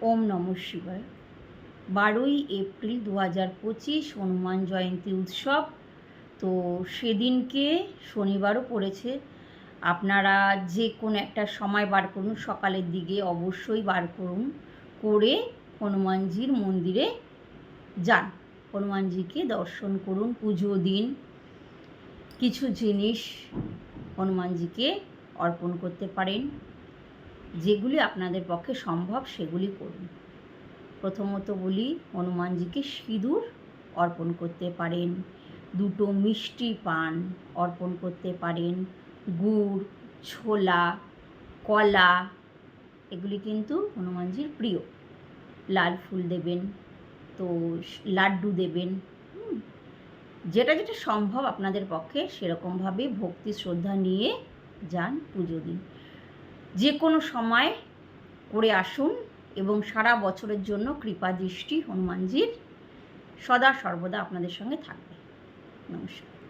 ওম নমঃ শিবায়। 12ই এপ্রিল 2025 হনুমান জয়ন্তী উৎসব। তো সেদিনকে শনিবারও পড়েছে। আপনারা যে কোনো একটা সময় বার করুন, সকালের দিকে অবশ্যই বার করুন, করে হনুমানজির মন্দিরে যান, হনুমানজিকে দর্শন করুন, পুজো দিন, কিছু জিনিস হনুমানজিকে অর্পণ করতে পারেন। যেগুলি আপনাদের পক্ষে সম্ভব সেগুলি করুন। প্রথমত বলি, হনুমানজিকে সিঁদুর অর্পণ করতে পারেন, 2টো মিষ্টি পান অর্পণ করতে পারেন, গুড়, ছোলা, কলা, এগুলি কিন্তু হনুমানজির প্রিয়। লাল ফুল দেবেন, তো লাড্ডু দেবেন, যেটা যেটা সম্ভব আপনাদের পক্ষে সেরকমভাবে ভক্তি শ্রদ্ধা নিয়ে যান, পুজো দিন। যে কোনো সময় করে আসুন এবং সারা বছরের জন্য কৃপা দৃষ্টি হনুমানজির সদা সর্বদা আপনাদের সঙ্গে থাকবে। নমস্কার।